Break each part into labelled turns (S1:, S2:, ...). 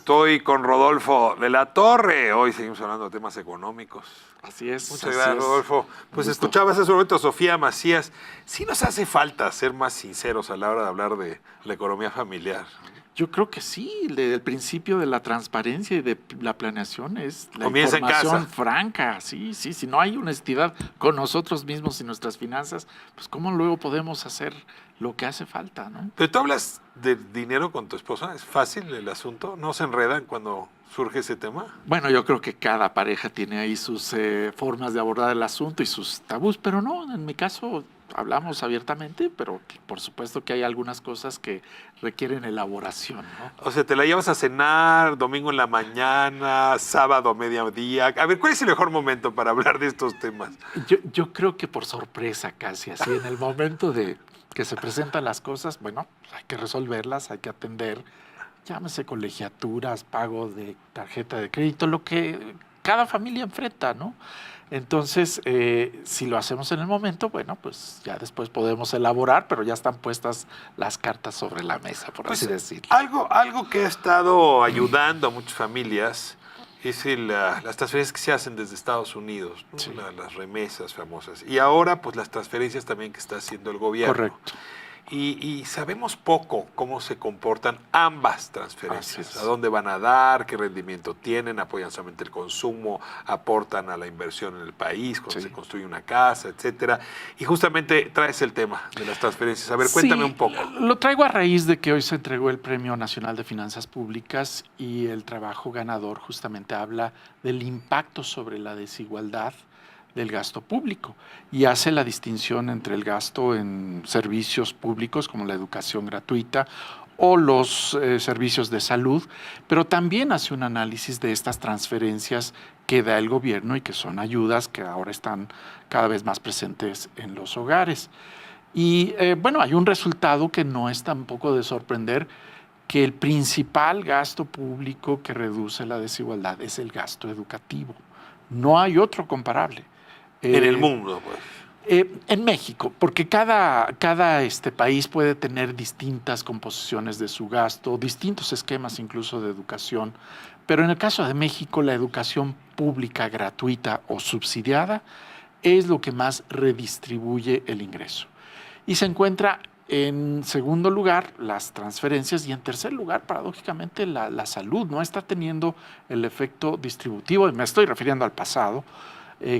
S1: Estoy con Rodolfo de la Torre. Hoy seguimos hablando de temas económicos.
S2: Así es.
S1: Muchas gracias, Rodolfo. Pues escuchabas hace un momento a Sofía Macías. Sí nos hace falta ser más sinceros a la hora de hablar de la economía familiar.
S2: Yo creo que sí, el principio de la transparencia y de la planeación es la
S1: Comienza en
S2: información
S1: casa.
S2: franca. Sí, si no hay honestidad con nosotros mismos y nuestras finanzas, pues cómo luego podemos hacer lo que hace falta, ¿no?
S1: Pero tú hablas de dinero con tu esposa. ¿Es fácil el asunto? ¿No se enredan cuando surge ese tema?
S2: Bueno, yo creo que cada pareja tiene ahí sus formas de abordar el asunto y sus tabús, pero no, en mi caso hablamos abiertamente, pero por supuesto que hay algunas cosas que requieren elaboración, ¿no?
S1: O sea, te la llevas a cenar domingo en la mañana, sábado a mediodía. A ver, ¿cuál es el mejor momento para hablar de estos temas?
S2: Yo creo que por sorpresa casi, así en el momento de que se presentan las cosas, bueno, hay que resolverlas, hay que atender, llámese colegiaturas, pago de tarjeta de crédito, lo que cada familia enfrenta, ¿no? Entonces, si lo hacemos en el momento, bueno, pues ya después podemos elaborar, pero ya están puestas las cartas sobre la mesa, por así decirlo.
S1: Algo que ha estado ayudando a muchas familias es las transferencias que se hacen desde Estados Unidos, ¿no?
S2: Sí.
S1: Las remesas famosas. Y ahora, pues las transferencias también que está haciendo el gobierno.
S2: Correcto.
S1: Y sabemos poco cómo se comportan ambas transferencias,
S2: Así es.
S1: a dónde van a dar, qué rendimiento tienen, apoyan solamente el consumo, aportan a la inversión en el país, cuando
S2: Sí.
S1: se construye una casa, etcétera. Y justamente traes el tema de las transferencias. A ver, cuéntame un poco.
S2: Lo traigo a raíz de que hoy se entregó el Premio Nacional de Finanzas Públicas y el trabajo ganador justamente habla del impacto sobre la desigualdad del gasto público y hace la distinción entre el gasto en servicios públicos como la educación gratuita o los servicios de salud, pero también hace un análisis de estas transferencias que da el gobierno y que son ayudas que ahora están cada vez más presentes en los hogares. Y bueno, hay un resultado que no es tampoco de sorprender, que el principal gasto público que reduce la desigualdad es el gasto educativo. No hay otro comparable.
S1: En el mundo, pues.
S2: En México, porque cada país puede tener distintas composiciones de su gasto, distintos esquemas incluso de educación, pero en el caso de México la educación pública gratuita o subsidiada es lo que más redistribuye el ingreso. Y se encuentra en segundo lugar las transferencias y en tercer lugar, paradójicamente, la salud no está teniendo el efecto distributivo, y me estoy refiriendo al pasado,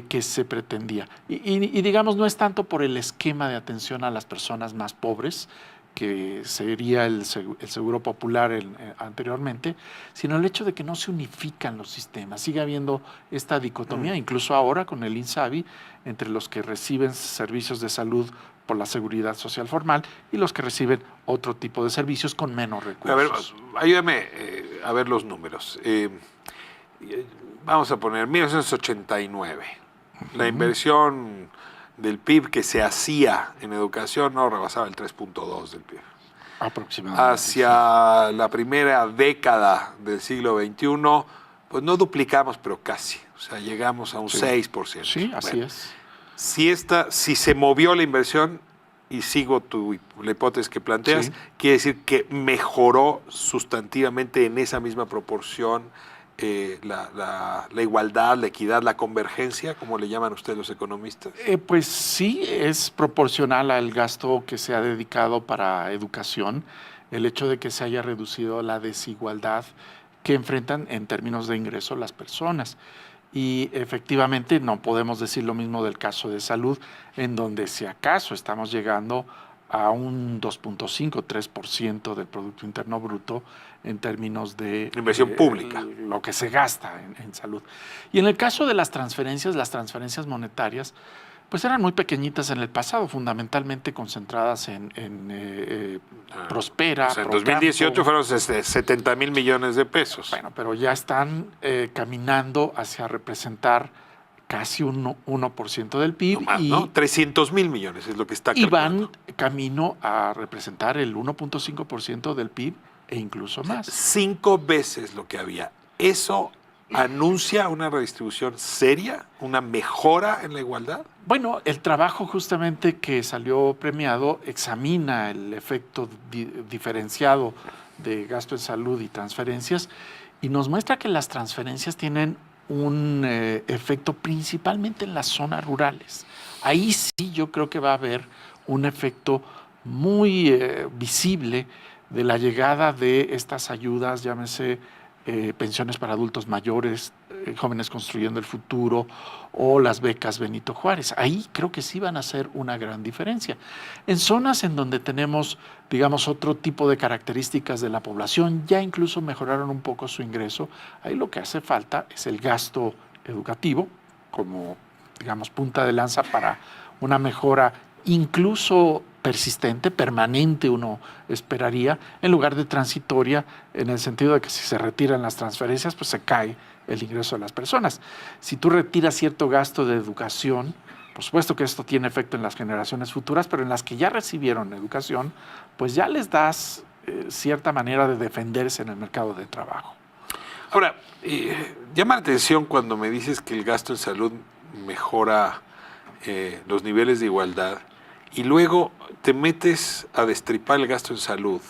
S2: que se pretendía. Y digamos, no es tanto por el esquema de atención a las personas más pobres, que sería el seguro popular anteriormente, sino el hecho de que no se unifican los sistemas. Sigue habiendo esta dicotomía, incluso ahora con el INSABI, entre los que reciben servicios de salud por la seguridad social formal y los que reciben otro tipo de servicios con menos recursos.
S1: A ver, ayúdame a ver los números. Vamos a poner 1989. La inversión del PIB que se hacía en educación no rebasaba el 3.2 del PIB.
S2: Aproximadamente.
S1: Hacia la primera década del siglo XXI, pues no duplicamos, pero casi. O sea, llegamos a un 6%.
S2: Sí, así
S1: Bueno,
S2: es.
S1: Si se movió la inversión, y sigo la hipótesis que planteas,
S2: Sí.
S1: quiere decir que mejoró sustantivamente en esa misma proporción la igualdad, la equidad, la convergencia, como le llaman ustedes los economistas.
S2: Pues sí, es proporcional al gasto que se ha dedicado para educación, el hecho de que se haya reducido la desigualdad que enfrentan en términos de ingreso las personas. Y efectivamente no podemos decir lo mismo del caso de salud, en donde si acaso estamos llegando a un 2.5, 3% del Producto Interno Bruto en términos de
S1: Inversión pública.
S2: Lo que se gasta en salud. Y en el caso de las transferencias monetarias, pues eran muy pequeñitas en el pasado, fundamentalmente concentradas en Prospera.
S1: O sea, en
S2: Procampo.
S1: 2018 fueron 70,000 millones de pesos.
S2: Bueno, pero ya están caminando hacia representar casi un 1% del PIB.
S1: No más, ¿no? 300,000 millones es lo que está
S2: Y
S1: calculando.
S2: van camino a representar el 1.5% del PIB e incluso más.
S1: 5 veces lo que había. ¿Eso anuncia una redistribución seria, una mejora en la igualdad?
S2: Bueno, el trabajo justamente que salió premiado examina el efecto diferenciado de gasto en salud y transferencias y nos muestra que las transferencias tienen un efecto principalmente en las zonas rurales. Ahí sí yo creo que va a haber un efecto muy visible de la llegada de estas ayudas, llámese pensiones para adultos mayores, jóvenes construyendo el futuro o las becas Benito Juárez. Ahí creo que sí van a hacer una gran diferencia. En zonas en donde tenemos, digamos, otro tipo de características de la población, ya incluso mejoraron un poco su ingreso, ahí lo que hace falta es el gasto educativo como, digamos, punta de lanza para una mejora incluso persistente, permanente, uno esperaría, en lugar de transitoria, en el sentido de que si se retiran las transferencias, pues se cae el ingreso de las personas. Si tú retiras cierto gasto de educación, por supuesto que esto tiene efecto en las generaciones futuras, pero en las que ya recibieron educación, pues ya les das cierta manera de defenderse en el mercado de trabajo.
S1: Ahora, llama la atención cuando me dices que el gasto en salud mejora los niveles de igualdad y luego te metes a destripar el gasto en salud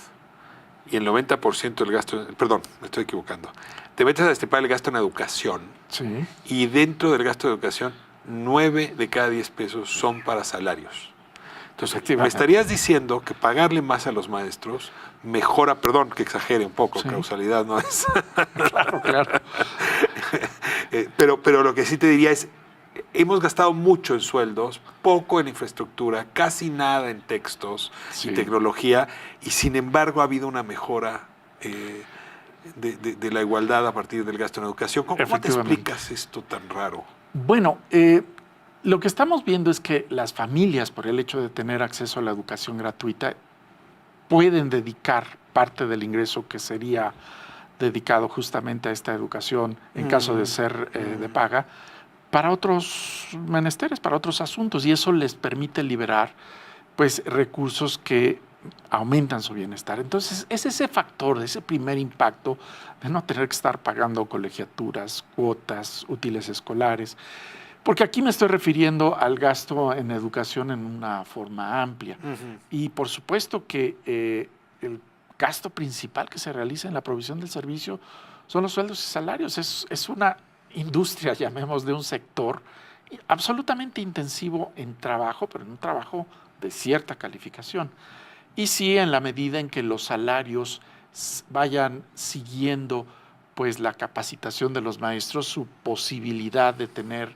S1: y el 90% del gasto, perdón, me estoy equivocando, te metes a destripar el gasto en educación
S2: Sí.
S1: y dentro del gasto de educación 9 de cada 10 pesos son para salarios. Entonces, me estarías diciendo que pagarle más a los maestros mejora, perdón que exagere un poco,
S2: Sí.
S1: causalidad no es.
S2: Claro, claro.
S1: Pero lo que sí te diría es, hemos gastado mucho en sueldos, poco en infraestructura, casi nada en textos
S2: Sí.
S1: y tecnología, y sin embargo ha habido una mejora de la igualdad a partir del gasto en educación. ¿Cómo te
S2: Efectivamente.
S1: explicas esto tan raro?
S2: Bueno, lo que estamos viendo es que las familias, por el hecho de tener acceso a la educación gratuita, pueden dedicar parte del ingreso que sería dedicado justamente a esta educación, en caso de ser de paga, para otros menesteres, para otros asuntos, y eso les permite liberar pues recursos que aumentan su bienestar. Entonces, es ese factor, ese primer impacto de no tener que estar pagando colegiaturas, cuotas, útiles escolares, porque aquí me estoy refiriendo al gasto en educación en una forma amplia. Y por supuesto que el gasto principal que se realiza en la provisión del servicio son los sueldos y salarios. Es una industria, llamemos, de un sector absolutamente intensivo en trabajo, pero en un trabajo de cierta calificación. Y sí, en la medida en que los salarios vayan siguiendo pues la capacitación de los maestros, su posibilidad de tener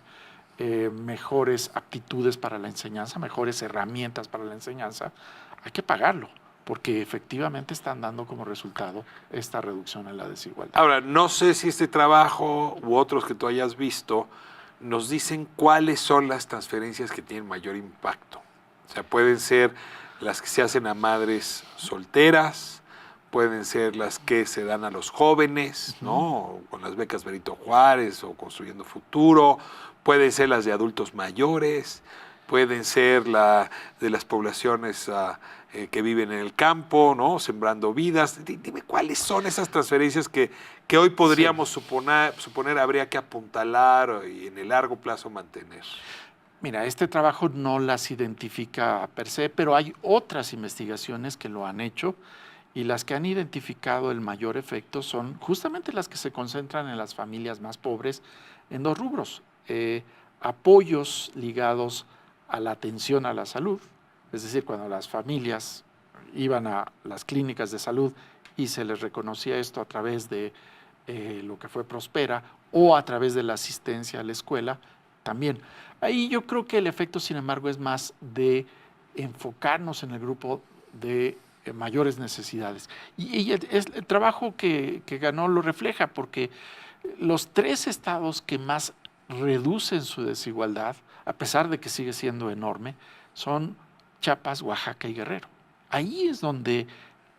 S2: mejores aptitudes para la enseñanza, mejores herramientas para la enseñanza, hay que pagarlo, porque efectivamente están dando como resultado esta reducción en la desigualdad.
S1: Ahora, no sé si este trabajo u otros que tú hayas visto nos dicen cuáles son las transferencias que tienen mayor impacto. O sea, pueden ser las que se hacen a madres solteras, pueden ser las que se dan a los jóvenes, ¿no? Con las becas Benito Juárez o Construyendo Futuro, pueden ser las de adultos mayores, pueden ser de las poblaciones que viven en el campo, ¿no? Sembrando vidas. Dime cuáles son esas transferencias que hoy podríamos suponer habría que apuntalar y en el largo plazo mantener.
S2: Mira, este trabajo no las identifica per se, pero hay otras investigaciones que lo han hecho y las que han identificado el mayor efecto son justamente las que se concentran en las familias más pobres en dos rubros. Apoyos ligados a la atención a la salud, es decir, cuando las familias iban a las clínicas de salud y se les reconocía esto a través de lo que fue Prospera o a través de la asistencia a la escuela, también. Ahí yo creo que el efecto, sin embargo, es más de enfocarnos en el grupo de mayores necesidades. Y el trabajo que ganó lo refleja, porque los 3 estados que más reducen su desigualdad, a pesar de que sigue siendo enorme, son Chiapas, Oaxaca y Guerrero. Ahí es donde,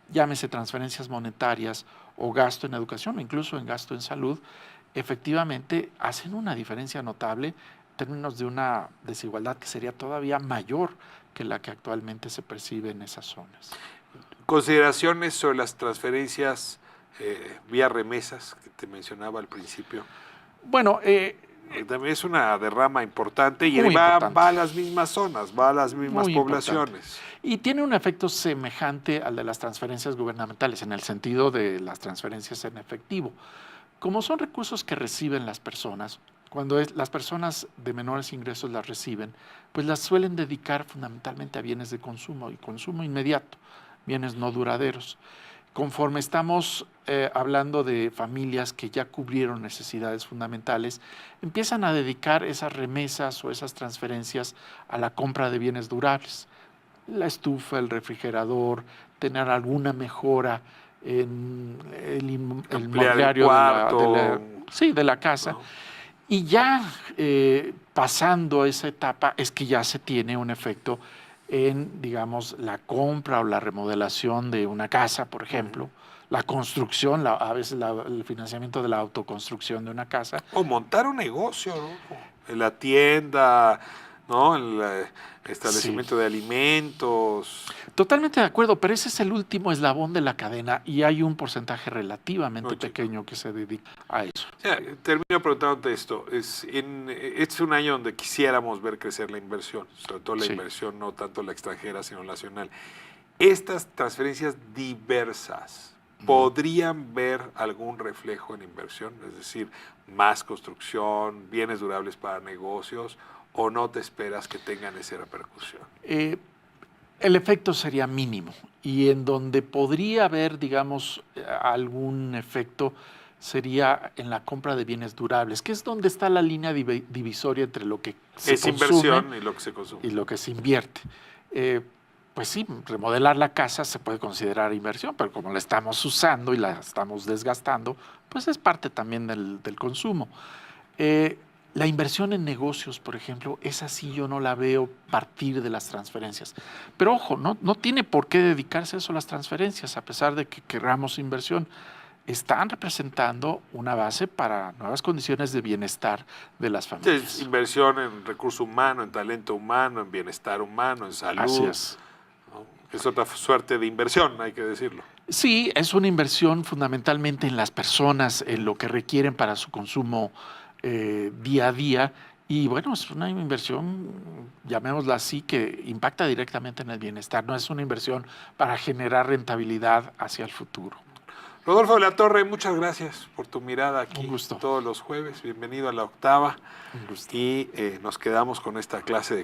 S2: llámese transferencias monetarias o gasto en educación, o incluso en gasto en salud, efectivamente hacen una diferencia notable en términos de una desigualdad que sería todavía mayor que la que actualmente se percibe en esas zonas.
S1: Consideraciones sobre las transferencias vía remesas que te mencionaba al principio.
S2: Bueno,
S1: también es una derrama importante y va a las mismas zonas, va a las mismas poblaciones.
S2: Y tiene un efecto semejante al de las transferencias gubernamentales, en el sentido de las transferencias en efectivo. Como son recursos que reciben las personas, cuando las personas de menores ingresos las reciben, pues las suelen dedicar fundamentalmente a bienes de consumo y consumo inmediato, bienes no duraderos. Conforme estamos hablando de familias que ya cubrieron necesidades fundamentales, empiezan a dedicar esas remesas o esas transferencias a la compra de bienes durables. La estufa, el refrigerador, tener alguna mejora en el
S1: Ampliar el
S2: mobiliario
S1: cuarto,
S2: sí, de la casa.
S1: ¿no?
S2: Y ya pasando esa etapa es que ya se tiene un efecto en, digamos, la compra o la remodelación de una casa, por ejemplo, la construcción, a veces el financiamiento de la autoconstrucción de una casa.
S1: O montar un negocio, ¿no? En la tienda, ¿no? El
S2: Sí,
S1: establecimiento de alimentos.
S2: totalmente de acuerdo, pero ese es el último eslabón de la cadena y hay un porcentaje relativamente
S1: Muy chico.
S2: pequeño que se dedica a eso.
S1: O sea, termino preguntándote esto. Este es un año donde quisiéramos ver crecer la inversión, sobre todo la
S2: Sí.
S1: inversión, no tanto la extranjera, sino la nacional. Estas transferencias diversas podrían ver algún reflejo en inversión, es decir, más construcción, bienes durables para negocios, o no te esperas que tengan esa repercusión.
S2: El efecto sería mínimo y en donde podría haber, digamos, algún efecto sería en la compra de bienes durables, que es donde está la línea divisoria entre lo que se
S1: Es
S2: consume
S1: inversión y lo que se consume.
S2: y lo que se invierte. Pues sí, remodelar la casa se puede considerar inversión, pero como la estamos usando y la estamos desgastando, pues es parte también del consumo. La inversión en negocios, por ejemplo, esa sí yo no la veo partir de las transferencias. Pero ojo, no tiene por qué dedicarse a eso las transferencias, a pesar de que queramos inversión. Están representando una base para nuevas condiciones de bienestar de las
S1: Es
S2: familias.
S1: inversión en recurso humano, en talento humano, en bienestar humano, en salud.
S2: Así es.
S1: ¿No? Es otra suerte de inversión, hay que decirlo.
S2: Sí, es una inversión fundamentalmente en las personas, en lo que requieren para su consumo día a día. Y bueno, es una inversión, llamémosla así, que impacta directamente en el bienestar. No es una inversión para generar rentabilidad hacia el futuro.
S1: Rodolfo de la Torre, muchas gracias por tu mirada aquí
S2: Un gusto.
S1: todos los jueves. Bienvenido a la octava.
S2: Un gusto.
S1: Y nos quedamos con esta clase de